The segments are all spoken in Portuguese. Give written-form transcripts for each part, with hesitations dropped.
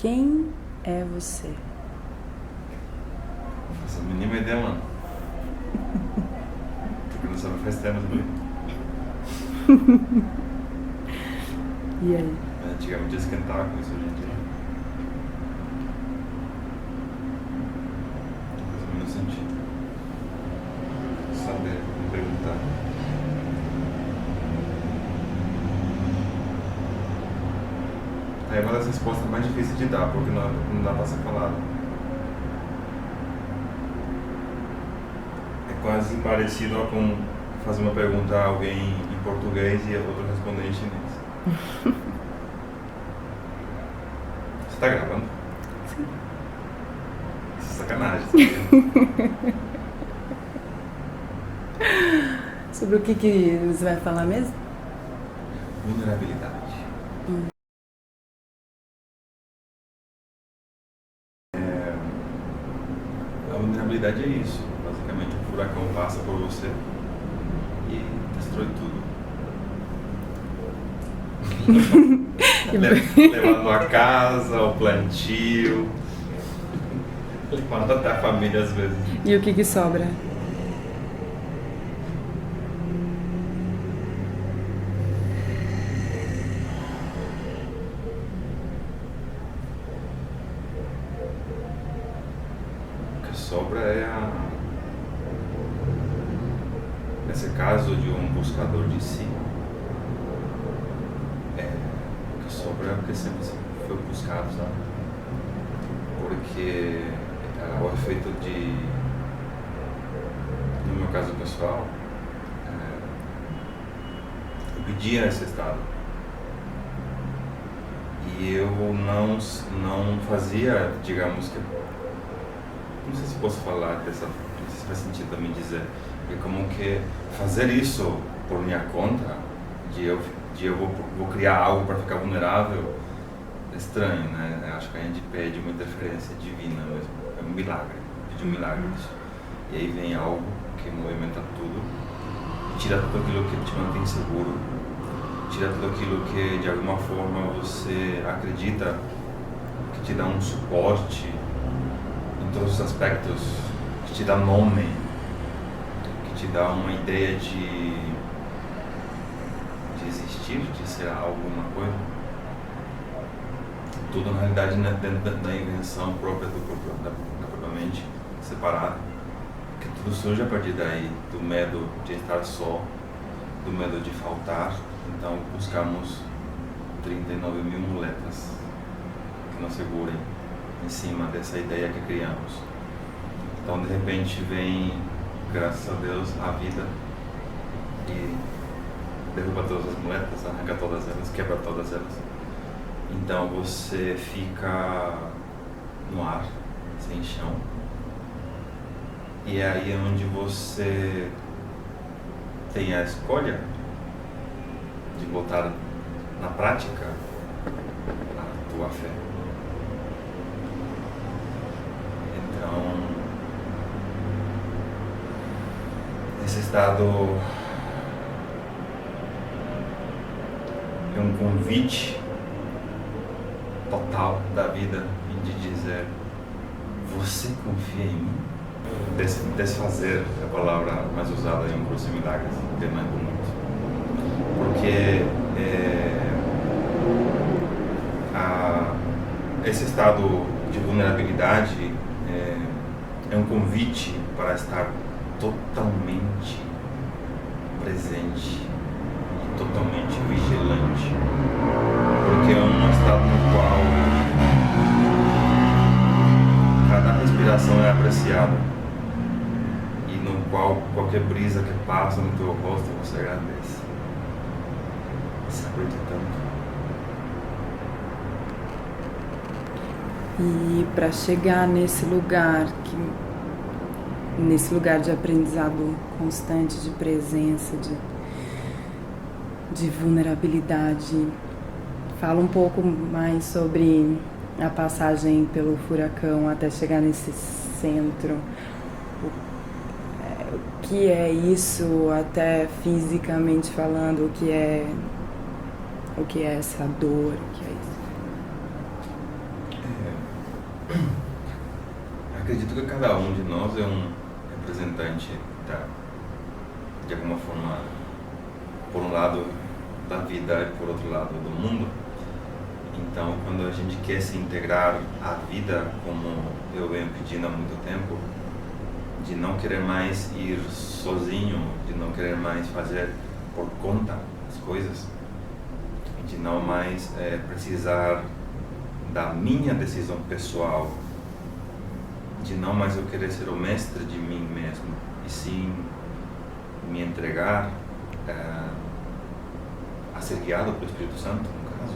Quem é você? Não faço a mínima ideia, mano. Tô pensando faz tempo também. E aí? Antigamente eu esquentava com isso, hoje em dia. Não faz o menor sentido. Saber, me perguntar. É uma das respostas mais difíceis de dar, porque não dá pra ser falado. É quase parecido com fazer uma pergunta a alguém em português e a outra responder em chinês. Você tá gravando? Sim. Isso é sacanagem, sabe? Sobre o que você vai falar mesmo? Vulnerabilidade. A vulnerabilidade é isso. Basicamente, o furacão passa por você e destrói tudo. Levando a casa, o plantio, levando até a família às vezes. E o que sobra? O que sobra é nesse caso de um buscador de si, o que sobra é o que sempre foi buscado, sabe? Porque o efeito no meu caso pessoal, eu pedia esse estado. E eu não fazia, digamos que, não sei se posso falar se faz sentido também dizer, é como que fazer isso por minha conta, de eu vou criar algo para ficar vulnerável, é estranho, né? Eu acho que a gente pede uma interferência divina mesmo, é um milagre, pedir um milagre disso. E aí vem algo que movimenta tudo, e tira tudo aquilo que te mantém seguro, tira tudo aquilo que de alguma forma você acredita que te dá um suporte em todos os aspectos, que te dá nome, que te dá uma ideia de existir, de ser alguma coisa. Tudo na realidade dentro da invenção própria da própria mente, separada, que tudo surge a partir daí, do medo de estar só, do medo de faltar. Então buscamos 39 mil muletas que nos segurem em cima dessa ideia que criamos. Então de repente vem, graças a Deus, a vida e derruba todas as muletas, arranca todas elas, quebra todas elas. Então você fica no ar, sem chão. E é aí onde você tem a escolha de botar na prática a tua fé. Então, esse estado é um convite total da vida de dizer: você confia em mim? Desfazer é a palavra mais usada em Um Curso em Milagres, tema muito. Porque esse estado de vulnerabilidade é um convite para estar totalmente presente e totalmente vigilante, porque é um estado no qual cada respiração é apreciada e no qual qualquer brisa que passa no teu rosto você agradece. Se aproveita tanto. E para chegar nesse lugar de aprendizado constante, de presença, de vulnerabilidade, fala um pouco mais sobre a passagem pelo furacão até chegar nesse centro. O que é isso, até fisicamente falando, o que é essa dor, o que é isso? acredito que cada um de nós é um representante de alguma forma, por um lado da vida e por outro lado do mundo. Então, quando a gente quer se integrar à vida, como eu venho pedindo há muito tempo, de não querer mais ir sozinho, de não querer mais fazer por conta as coisas, de não mais precisar da minha decisão pessoal, de não mais eu querer ser o mestre de mim mesmo, e sim me entregar a ser guiado pelo Espírito Santo, no caso.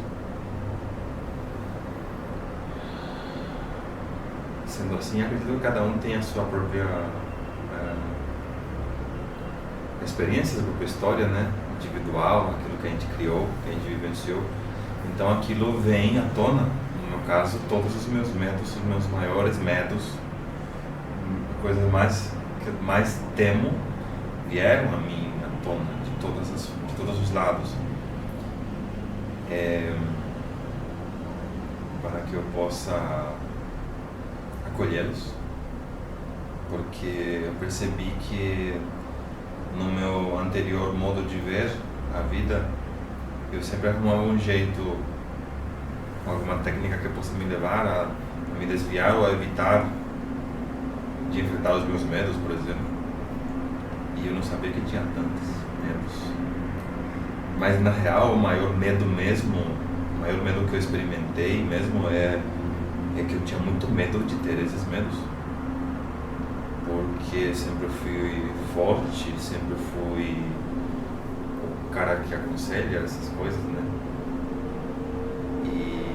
Sendo assim, acredito que cada um tem a sua própria experiência, a própria história, né? Individual, aquilo que a gente criou, que a gente vivenciou. Então aquilo vem à tona, no meu caso, todos os meus medos, os meus maiores medos, coisas que eu mais temo, vieram a mim à tona, de todos os lados. Para que eu possa acolhê-los, porque eu percebi que no meu anterior modo de ver a vida, eu sempre arrumava um jeito, alguma técnica que possa me levar a me desviar ou a evitar de enfrentar os meus medos, por exemplo. E eu não sabia que tinha tantos medos. Mas na real, o maior medo mesmo, o maior medo que eu experimentei mesmo é que eu tinha muito medo de ter esses medos. Porque sempre fui forte, sempre fui o cara que aconselha essas coisas, né? E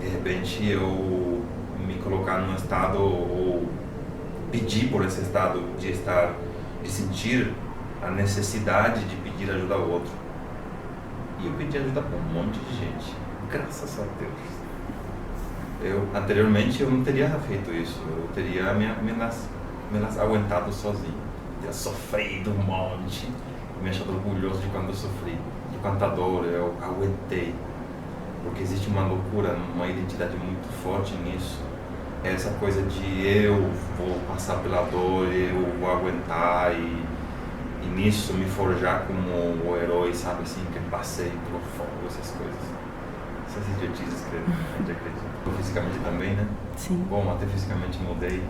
de repente eu me colocar num estado, ou pedir por esse estado de sentir a necessidade de pedir ajuda ao outro. E eu pedi ajuda para um monte de gente, graças a Deus. Anteriormente eu não teria feito isso, eu teria me aguentado sozinho, teria sofrido um monte, me achado orgulhoso de quando eu sofri, de quanta dor eu aguentei, porque existe uma loucura, uma identidade muito forte nisso, essa coisa de eu vou passar pela dor, eu vou aguentar e nisso me forjar como o herói, sabe assim, que passei pelo fogo, essas coisas. Essas idiotices que a gente acredita. Fisicamente também, né? Sim. Bom, até fisicamente mudei.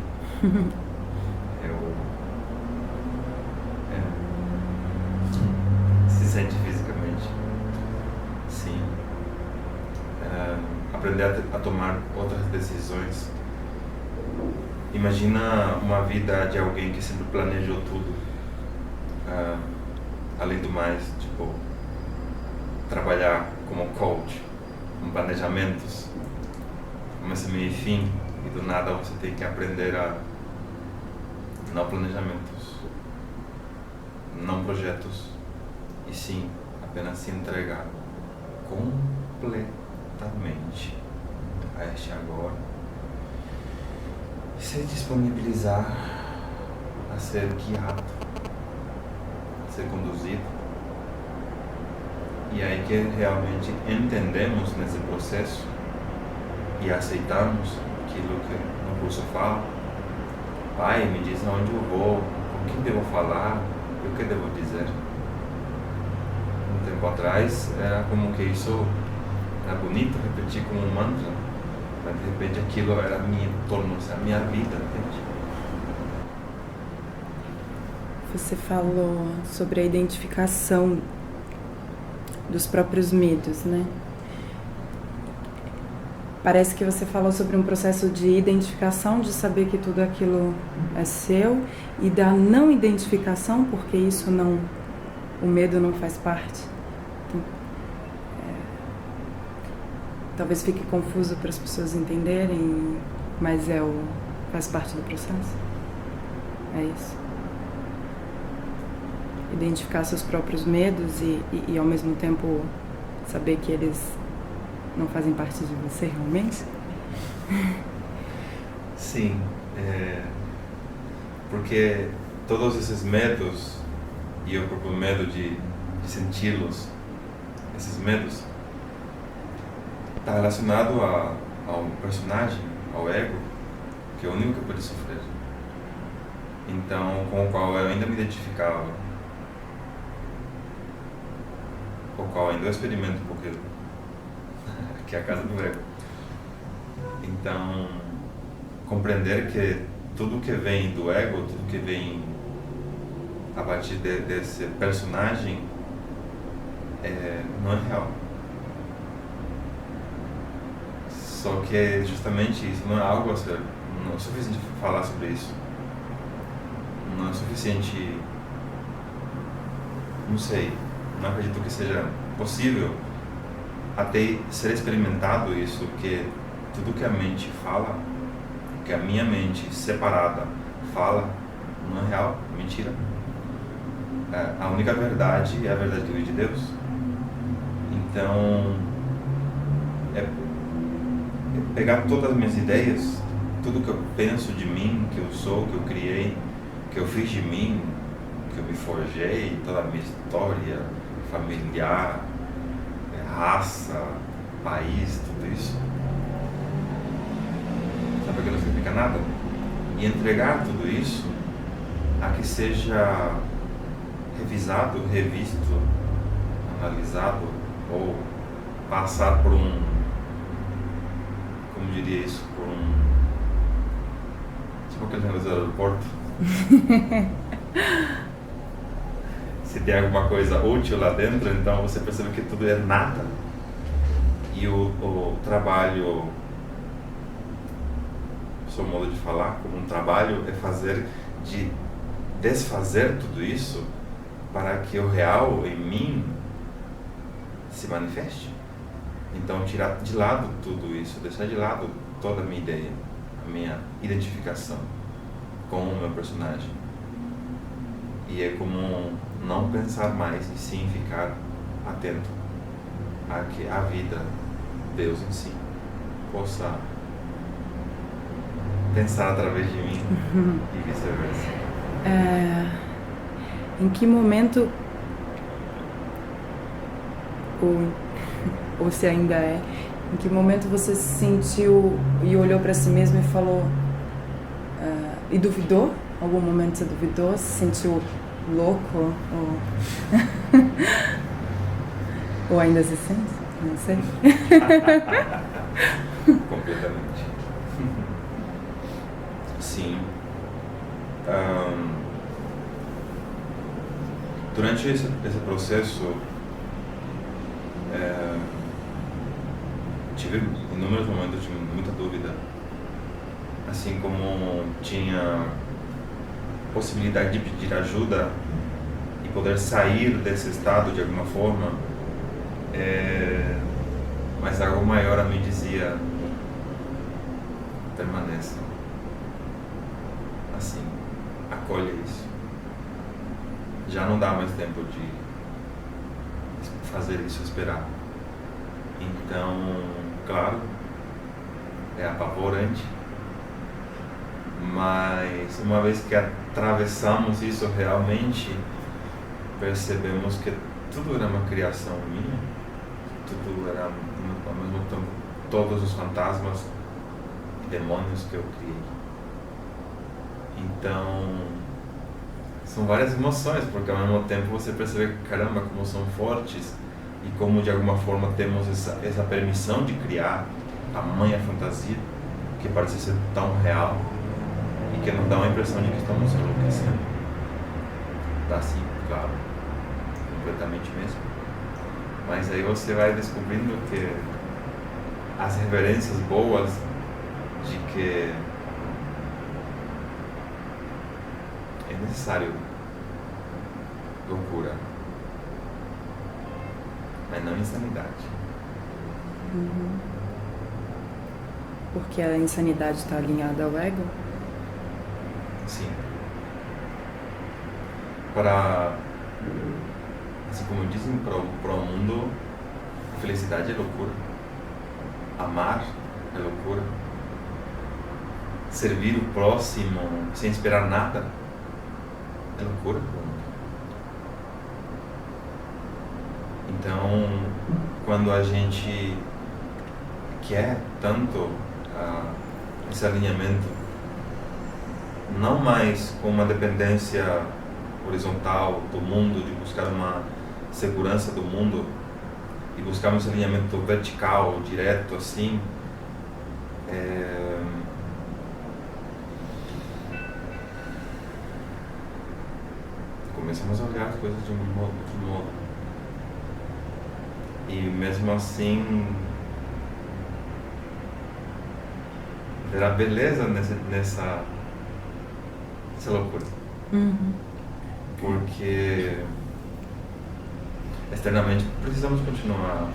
Se sente fisicamente. Sim. Aprender a tomar outras decisões. Imagina uma vida de alguém que sempre planejou tudo. Além do mais, tipo, trabalhar como coach, com planejamentos, começo, meio e fim, e do nada você tem que aprender a não planejamentos, não projetos, e sim apenas se entregar completamente a este agora, se disponibilizar a ser guiado, a ser conduzido. E aí que realmente entendemos nesse processo e aceitamos aquilo que no curso fala. Pai, me diz aonde eu vou, o que devo falar, o que devo dizer. Um tempo atrás era como que isso era bonito, repetir como um mantra, mas de repente aquilo era tornou-se a minha vida, entende? Você falou sobre a identificação dos próprios medos, né? Parece que você falou sobre um processo de identificação, de saber que tudo aquilo é seu, e da não identificação, porque isso não, o medo não faz parte. Então, talvez fique confuso para as pessoas entenderem, mas faz parte do processo. É isso. Identificar seus próprios medos e ao mesmo tempo saber que eles não fazem parte de você realmente? Sim, porque todos esses medos e o próprio medo de senti-los, esses medos, está relacionado ao personagem, ao ego, que é o único que pode sofrer. Então, com o qual eu ainda me identificava, o qual ainda eu experimento um pouquinho, que é a casa do ego. Então, compreender que tudo que vem do ego, tudo que vem a partir desse personagem, não é real. Só que justamente isso não é algo a ser, não é suficiente falar sobre isso. Não é suficiente, não sei, não acredito que seja possível até ser experimentado isso, que tudo que a mente fala, que a minha mente separada fala, não é real, é mentira. A única verdade é a verdade que vem de Deus. Então, é pegar todas as minhas ideias, tudo que eu penso de mim, que eu sou, que eu criei, que eu fiz de mim, que eu me forjei, toda a minha história familiar, raça, país, tudo isso. Sabe que não significa nada? E entregar tudo isso a que seja revisado, revisto, analisado, ou passar por um, como diria isso, por um, tipo aquele negócio do aeroporto. Se tem alguma coisa útil lá dentro, então você percebe que tudo é nada. E o trabalho, seu modo de falar, como um trabalho, é fazer de desfazer tudo isso para que o real em mim se manifeste. Então, tirar de lado tudo isso, deixar de lado toda a minha ideia, a minha identificação com o meu personagem. E é como não pensar mais e sim ficar atento a que a vida, Deus em si, possa pensar através de mim e vice-versa. Em que momento, ou se ainda é, em que momento você se sentiu e olhou para si mesmo e falou, e duvidou? Algum momento você duvidou? Se sentiu louco? Ou ainda se sente? Não sei. Completamente. Sim. Durante esse processo, tive inúmeros momentos de muita dúvida, assim como tinha possibilidade de pedir ajuda e poder sair desse estado de alguma forma, mas algo maior me dizia, permaneça assim, acolha isso. Já não dá mais tempo de fazer isso esperar. Então, claro, é apavorante, mas uma vez que atravessamos isso realmente, percebemos que tudo era uma criação minha, tudo era ao mesmo tempo todos os fantasmas e demônios que eu criei. Então, são várias emoções, porque ao mesmo tempo você percebe que, caramba, como são fortes e como de alguma forma temos essa permissão de criar tamanha fantasia que parece ser tão real e que nos dá uma impressão de que estamos enlouquecendo. Dá sim, claro, completamente mesmo. Mas aí você vai descobrindo que as referências boas de que é necessário loucura, mas não insanidade. Porque a insanidade está alinhada ao ego? Sim. Para, assim como dizem, para o mundo, a felicidade é loucura. Amar é loucura. Servir o próximo sem esperar nada é loucura. Então, quando a gente quer tanto esse alinhamento não mais com uma dependência horizontal do mundo, de buscar uma segurança do mundo e buscar um alinhamento vertical, direto, assim, começamos a olhar as coisas de um outro modo. E mesmo assim, ver a beleza nessa loucura. Uhum. Porque externamente precisamos continuar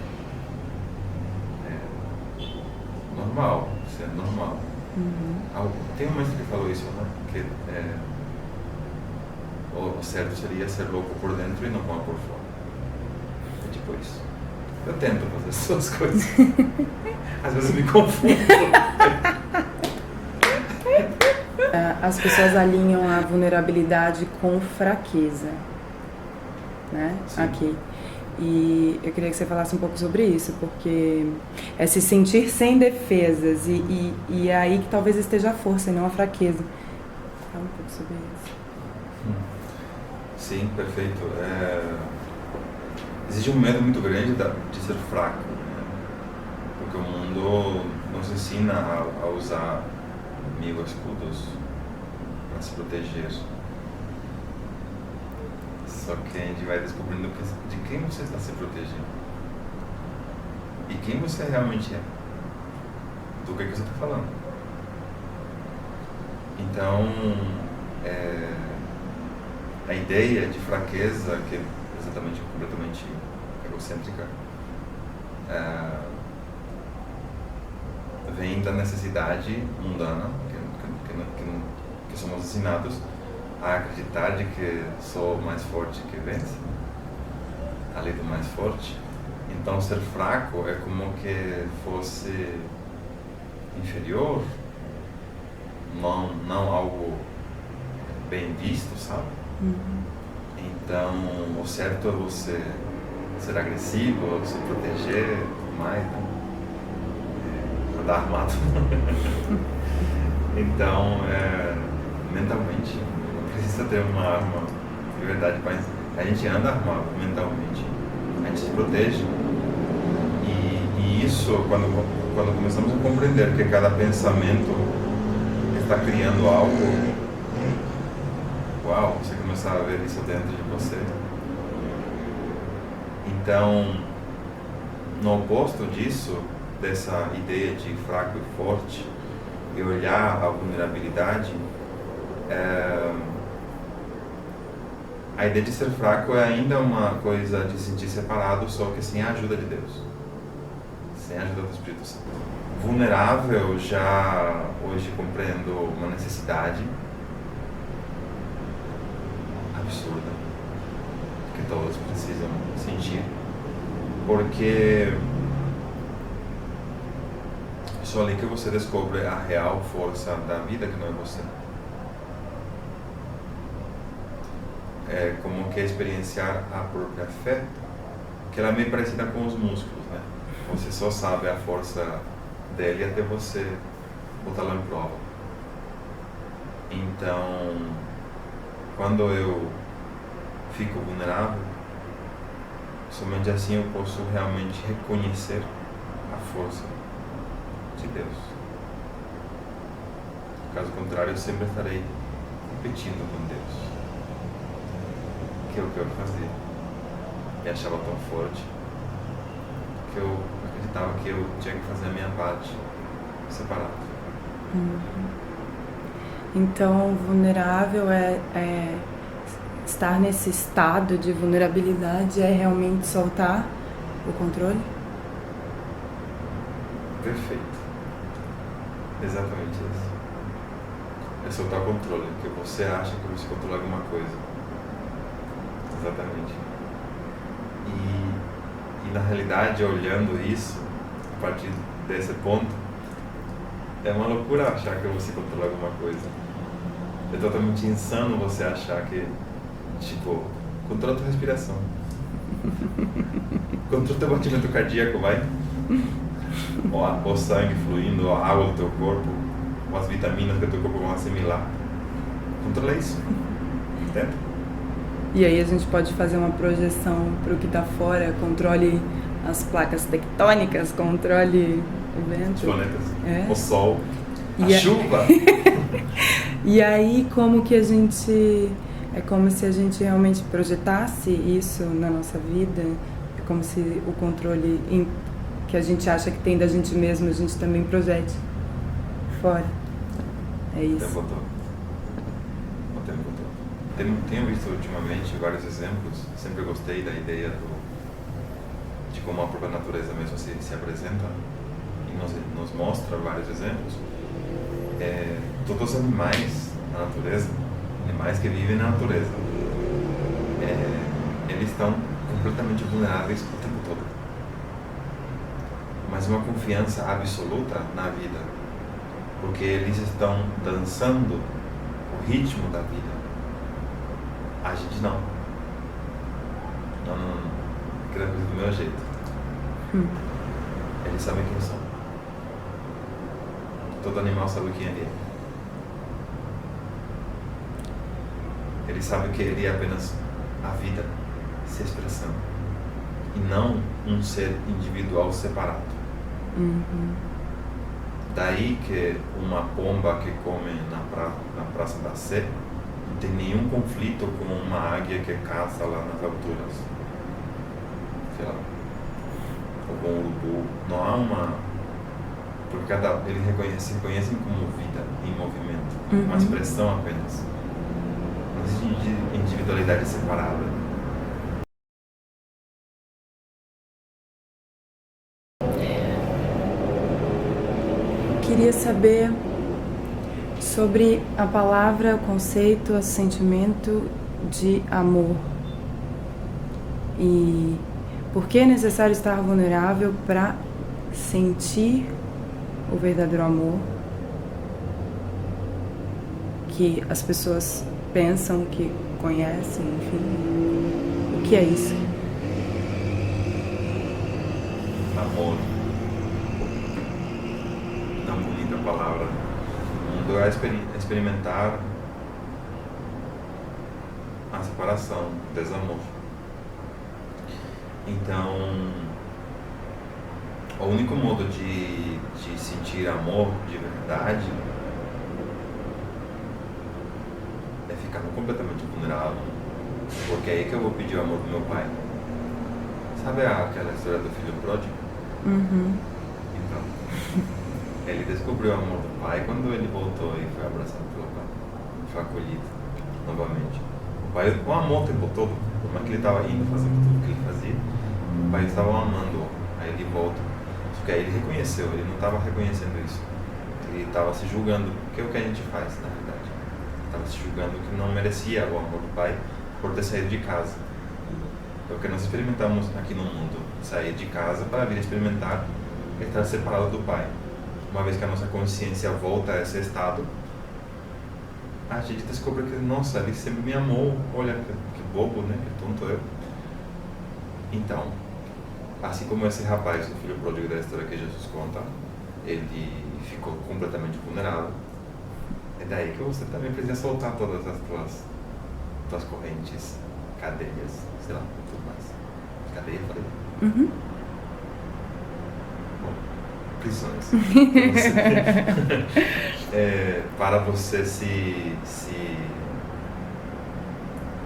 normal, sendo normal. Uhum. Tem um mestre que falou isso, né? Que o certo seria ser louco por dentro e não por fora. É tipo isso. Eu tento fazer as suas coisas. Às vezes me confundo. As pessoas alinham a vulnerabilidade com fraqueza, né? Sim. Aqui. E eu queria que você falasse um pouco sobre isso, porque é se sentir sem defesas e é aí que talvez esteja a força e não a fraqueza. Fala um pouco sobre isso. Sim, perfeito. Existe um medo muito grande de ser fraco, né? Porque o mundo nos ensina a usar mil escudos para se proteger. Só que a gente vai descobrindo de quem você está se protegendo e quem você realmente é, do que você está falando. Então, a ideia de fraqueza, que é exatamente completamente egocêntrica, vem da necessidade mundana que somos ensinados a acreditar de que sou mais forte que vence, a lei do mais forte. Então ser fraco é como que fosse inferior, não algo bem visto, sabe? Uhum. Então o certo é você ser agressivo, se proteger, tudo mais, né? Andar armado. Então, mentalmente, não precisa ter uma arma de verdade, mas a gente anda armado mentalmente, a gente se protege. E isso, quando começamos a compreender que cada pensamento está criando algo, uau, você começa a ver isso dentro de você. Então, no oposto disso, dessa ideia de fraco e forte, e olhar a vulnerabilidade, a ideia de ser fraco é ainda uma coisa de se sentir separado, só que sem a ajuda de Deus, sem a ajuda do Espírito Santo. Vulnerável, já hoje compreendo uma necessidade absurda que todos precisam sentir, porque só ali que você descobre a real força da vida, que não é você. É como que experienciar a própria fé, que ela é meio parecida com os músculos, né? Você só sabe a força dele até você botá-la em prova. Então, quando eu fico vulnerável, somente assim eu posso realmente reconhecer a força de Deus. Caso contrário, eu sempre estarei competindo com Deus, que é o que eu fazia. Me achava tão forte que eu acreditava que eu tinha que fazer a minha parte separado. Então, vulnerável é estar nesse estado de vulnerabilidade, é realmente soltar o controle? Perfeito. Exatamente isso. É soltar o controle, porque você acha que você controla alguma coisa. Exatamente. E na realidade, olhando isso, a partir desse ponto, é uma loucura achar que você controla alguma coisa. É totalmente insano você achar que, tipo, controla a tua respiração. Controla o teu batimento cardíaco, vai. O sangue fluindo, a água do teu corpo, as vitaminas que o teu corpo vão assimilar. controlar isso. Entende? E aí a gente pode fazer uma projeção para o que está fora, controle as placas tectônicas, controle o vento. Os planetas, o sol, a E chuva. E aí como que a gente... É como se a gente realmente projetasse isso na nossa vida. É como se o controle que a gente acha que tem da gente mesmo, a gente também projete fora. É isso. O tempo todo. Tenho visto ultimamente vários exemplos. Sempre gostei da ideia de como a própria natureza mesmo se apresenta e nos mostra vários exemplos. Todos os animais na natureza, animais que vivem na natureza, eles estão completamente vulneráveis o tempo todo. Mas uma confiança absoluta na vida, porque eles estão dançando o ritmo da vida. A gente não. Não. Aquela coisa do meu jeito. Eles sabem quem são. Todo animal sabe quem ele é. Ele sabe que ele é apenas a vida se expressando e não um ser individual separado. Daí que uma pomba que come na Praça da Sé não tem nenhum conflito com uma águia que caça lá nas alturas, sei lá, ou com um urubu. Não há uma... Porque eles se reconhecem como vida em movimento, uma expressão apenas. Não existe individualidade separada. Queria saber sobre a palavra, o conceito, o sentimento de amor. E por que é necessário estar vulnerável para sentir o verdadeiro amor que as pessoas pensam que conhecem, enfim. O que é isso? Amor. Tão bonita a palavra. O mundo é experimentar a separação, o desamor. Então, o único modo de sentir amor de verdade é ficar completamente vulnerável, porque é aí que eu vou pedir o amor do meu pai. Sabe aquela história do filho pródigo? Então, ele descobriu o amor do pai quando ele voltou e foi abraçado pelo pai, foi acolhido novamente. O pai, com amor o tempo todo, por mais que ele estava indo, fazendo tudo o que ele fazia, o pai estava amando. Aí ele volta, só que aí ele reconheceu, ele não estava reconhecendo isso, ele estava se julgando, que é o que a gente faz na realidade. Estava se julgando que não merecia o amor do pai por ter saído de casa. É o que nós experimentamos aqui no mundo, sair de casa para vir experimentar estar separado do pai. Uma vez que a nossa consciência volta a esse estado, a gente descobre que, nossa, ele sempre me amou, olha que bobo, né, que tonto eu. Então, assim como esse rapaz, o filho pródigo da história que Jesus conta, ele ficou completamente vulnerável. É daí que você também precisa soltar todas as tuas correntes, cadeias, sei lá, tudo mais. Cadeia, falei? Bom, prisões. Para você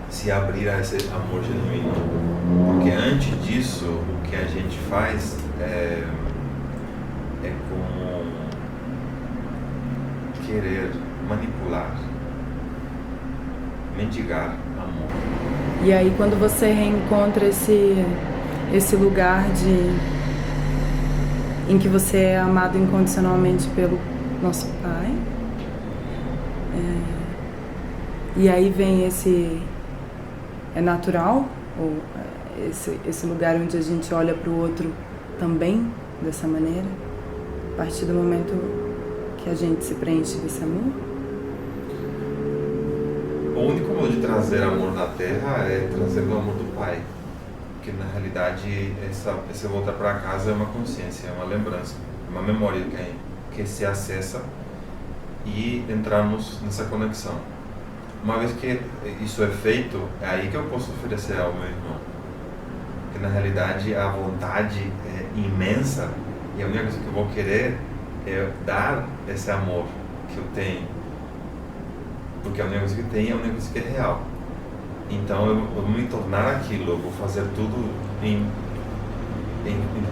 se abrir a esse amor genuíno. Porque antes disso, o que a gente faz é como querer manipular, mendigar amor. E aí quando você reencontra esse lugar em que você é amado incondicionalmente pelo nosso Pai, e aí vem é natural, ou esse lugar onde a gente olha para o outro também dessa maneira, a partir do momento que a gente se preenche desse amor? O único modo de trazer amor na Terra é trazer o amor do Pai, porque na realidade esse voltar para casa é uma consciência, é uma lembrança, é uma memória que se acessa e entramos nessa conexão. uma vez que isso é feito, é aí que eu posso oferecer ao meu irmão. Porque na realidade a vontade é imensa e a única coisa que eu vou querer é dar esse amor que eu tenho. Porque a única coisa que tem é a única coisa que é real. Então eu vou me tornar aquilo, eu vou fazer tudo em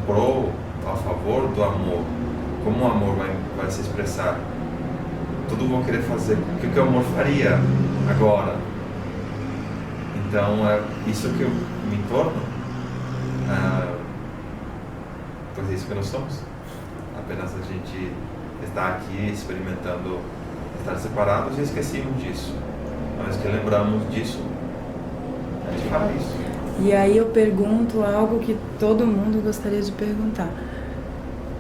prol, a favor do amor. Como o amor vai se expressar? Tudo eu vou querer fazer. O que o amor faria agora? Então é isso que eu me torno. Pois é isso que nós somos. Apenas a gente está aqui experimentando estar separados e esquecemos disso. Mas que lembramos disso, a gente fala isso. E aí eu pergunto algo que todo mundo gostaria de perguntar.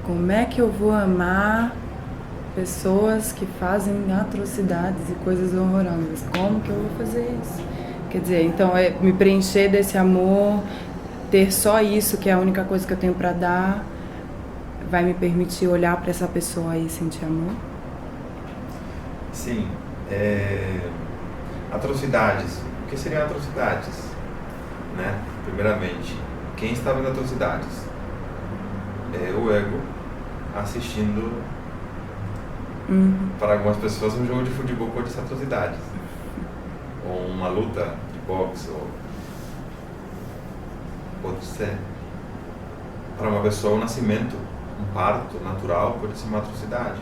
Como é que eu vou amar pessoas que fazem atrocidades e coisas horrorosas? Como que eu vou fazer isso? Quer dizer, então é me preencher desse amor, ter só isso, que é a única coisa que eu tenho para dar, vai me permitir olhar para essa pessoa e sentir amor? Sim. Atrocidades. O que seriam atrocidades? Né? Primeiramente, quem está vendo atrocidades? É o ego assistindo. Para algumas pessoas um jogo de futebol pode ser atrocidades, ou uma luta de boxe, ou pode ser. Para uma pessoa o nascimento, um parto natural pode ser uma atrocidade.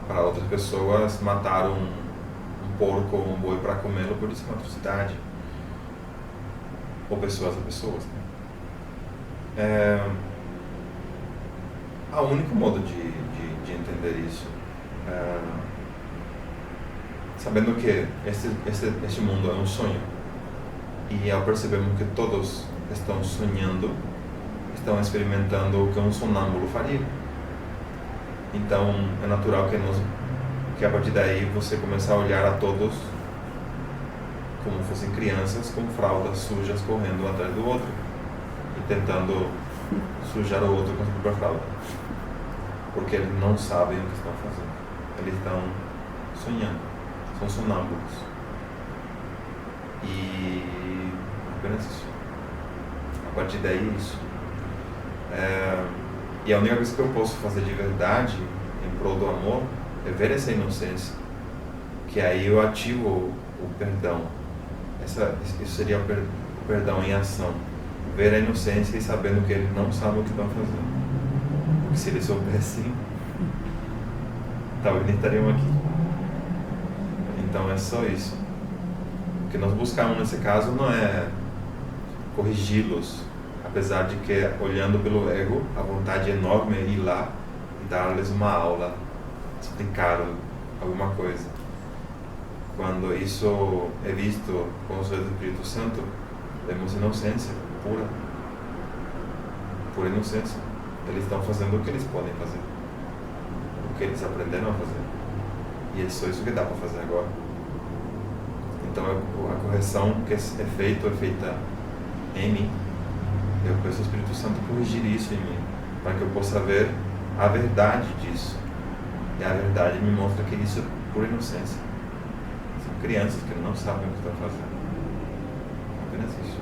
Para outras pessoas matar um porco ou um boi para comê-lo pode ser uma atrocidade. Ou pessoas a pessoas, né? O único modo de entender isso sabendo que este mundo é um sonho, e ao percebermos que todos estão sonhando, estão experimentando o que um sonâmbulo faria. Então é natural que a partir daí você comece a olhar a todos como fossem crianças com fraldas sujas correndo atrás do outro e tentando sujar o outro com a sua própria fralda, porque eles não sabem o que estão fazendo, eles estão sonhando, são sonâmbulos, e apenas isso. A partir daí é isso. E a única coisa que eu posso fazer de verdade em prol do amor é ver essa inocência, que aí eu ativo o perdão. Isso seria o perdão em ação. Ver a inocência e sabendo que eles não sabem o que estão fazendo. Porque se eles soubessem, talvez nem estariam aqui. Então é só isso. O que nós buscamos nesse caso não é corrigi-los, apesar de que, olhando pelo ego, a vontade enorme é ir lá e dar-lhes uma aula, explicar alguma coisa. Quando isso é visto com os olhos do Espírito Santo, vemos inocência pura. Pura inocência. Eles estão fazendo o que eles podem fazer, o que eles aprenderam a fazer. E é só isso que dá para fazer agora. Então a correção que é feita em mim. Eu peço ao Espírito Santo corrigir isso em mim, para que eu possa ver a verdade disso. E a verdade me mostra que isso é pura inocência. São crianças que não sabem o que estão fazendo. Apenas isso.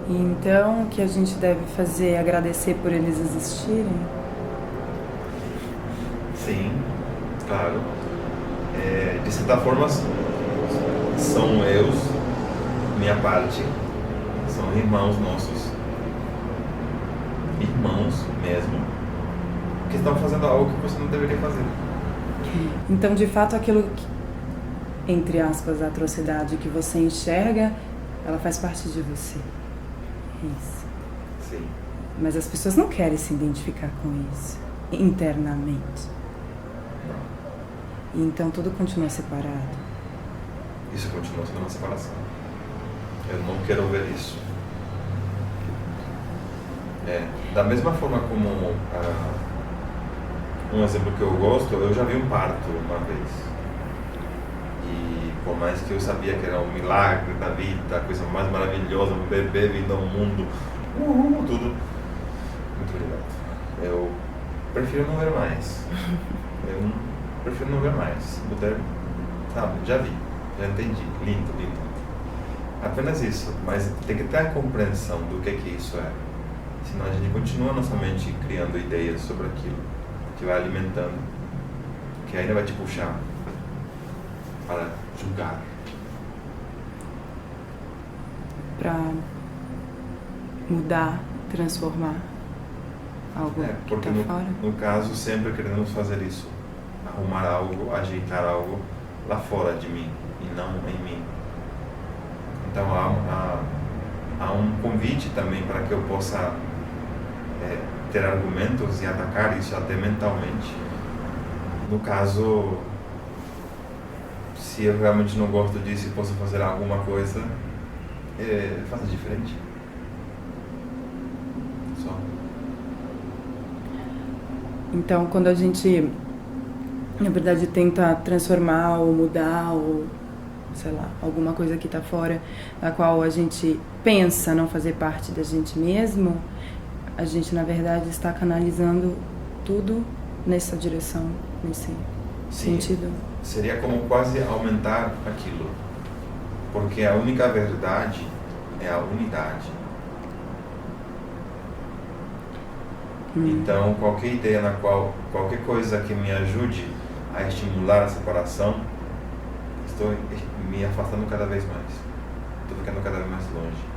Então, o que a gente deve fazer é agradecer por eles existirem? Sim, claro. De certa forma, são eu, minha parte, são irmãos nossos, irmãos mesmo, que estão fazendo algo que você não deveria fazer. Então, de fato, aquilo que, entre aspas, a atrocidade que você enxerga, ela faz parte de você. Isso. Sim. Mas as pessoas não querem se identificar com isso internamente. E então tudo continua separado. Isso continua sendo uma separação. Eu não quero ver isso. Da mesma forma como um exemplo que eu gosto, eu já vi um parto uma vez. E por mais que eu sabia que era um milagre da vida, a coisa mais maravilhosa, um bebê vindo ao mundo, tudo muito obrigado. Eu prefiro não ver mais. Eu prefiro não ver mais. Se puder sabe? Já vi, já entendi, lindo, lindo. Apenas isso, mas tem que ter a compreensão do que isso é. Senão a gente continua nossa mente criando ideias sobre aquilo, que vai alimentando, que ainda vai te puxar para julgar. Para mudar, transformar algo que está fora. No caso, sempre queremos fazer isso. Arrumar algo, ajeitar algo lá fora de mim e não em mim. Então há um convite também para que eu possa ter argumentos e atacar isso até mentalmente. No caso, se eu realmente não gosto disso e posso fazer alguma coisa, faça diferente. Só. Então, quando a gente, na verdade, tenta transformar ou mudar ou, sei lá, alguma coisa que está fora, da qual a gente pensa não fazer parte da gente mesmo, a gente, na verdade, está canalizando tudo nessa direção, nesse sentido. Seria como quase aumentar aquilo, porque a única verdade é a unidade. Então, qualquer ideia na qual, qualquer coisa que me ajude a estimular a separação, estou me afastando cada vez mais. Estou ficando cada vez mais longe.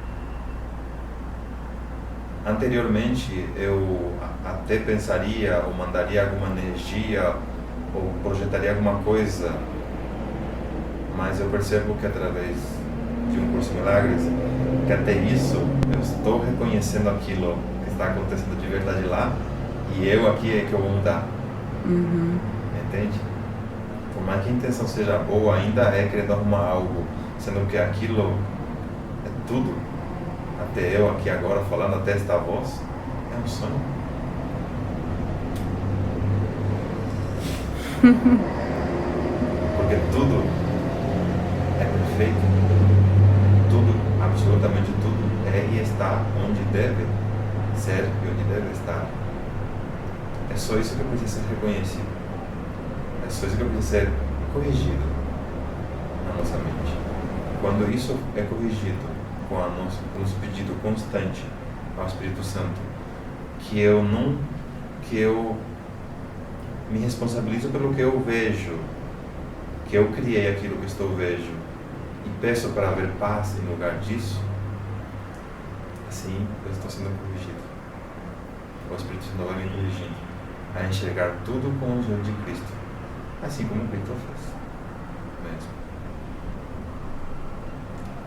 Anteriormente, eu até pensaria ou mandaria alguma energia ou projetaria alguma coisa, mas eu percebo que através de um curso de milagres, que até isso eu estou reconhecendo aquilo que está acontecendo de verdade lá, e eu aqui é que eu vou mudar. Entende? Por mais que a intenção seja boa, ainda é querendo arrumar algo, sendo que aquilo é tudo. Até eu aqui agora falando, até esta voz, é um sonho. Porque tudo é perfeito. Tudo, absolutamente tudo, é e está onde deve ser e onde deve estar. É só isso que precisa ser reconhecido. É só isso que precisa ser corrigido na nossa mente. Quando isso é corrigido, com o nosso pedido constante ao Espírito Santo, que eu me responsabilizo pelo que eu vejo, que eu criei aquilo que estou vejo, e peço para haver paz em lugar disso, assim eu estou sendo corrigido. O Espírito Santo vai me corrigindo a enxergar tudo com os olhos de Cristo, assim como o Cristo fez mesmo.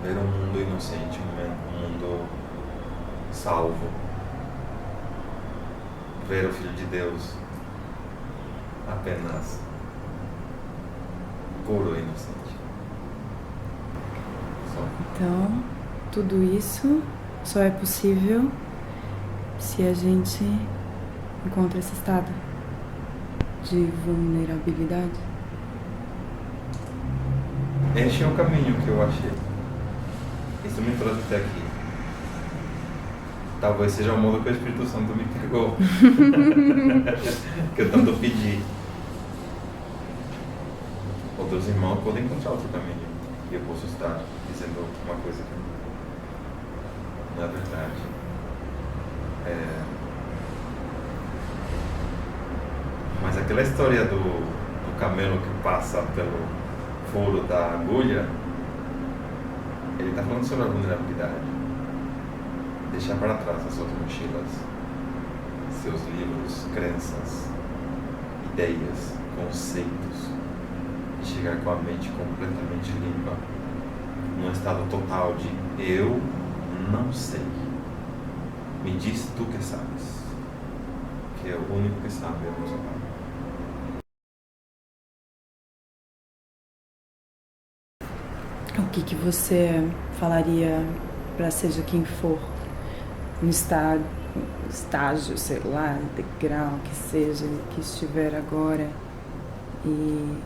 Ver um mundo inocente, um mundo salvo. Ver o Filho de Deus apenas puro e inocente. Só. Então, tudo isso só é possível se a gente encontra esse estado de vulnerabilidade. Este é o caminho que eu achei. Isso me trouxe até aqui. Talvez seja o modo que o Espírito Santo me pegou. Que eu tanto pedi. Outros irmãos podem encontrar outro caminho. E eu posso estar dizendo uma coisa que não é verdade. Mas aquela história do camelo que passa pelo furo da agulha, ele está falando sobre a vulnerabilidade. Deixar para trás as suas mochilas, seus livros, crenças, ideias, conceitos, e chegar com a mente completamente limpa, num estado total de eu não sei. Me diz tu que sabes, que é o único que sabe, é o nosso Pai. O que você falaria para seja quem for, no estágio, sei lá, degrau, que seja, que estiver agora e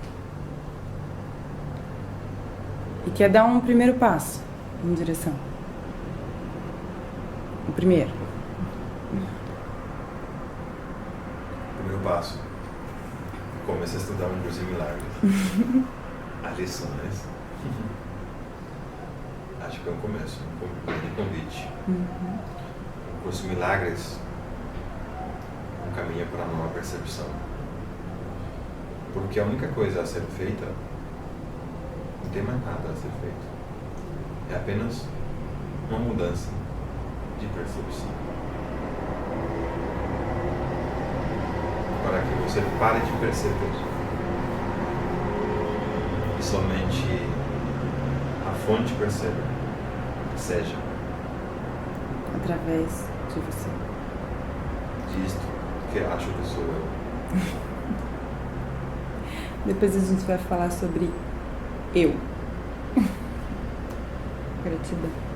quer dar um primeiro passo em direção? O primeiro passo. Comece a estudar um curso de milagres. as lições. Acho que é um começo, um grande convite. O curso Milagres, um caminho para a nova percepção. Porque a única coisa a ser feita, não tem mais nada a ser feito. É apenas uma mudança de percepção. Para que você pare de perceber. E somente a fonte perceba. Seja. Através de você. Disto que acho que sou eu. Depois a gente vai falar sobre eu. Gratidão.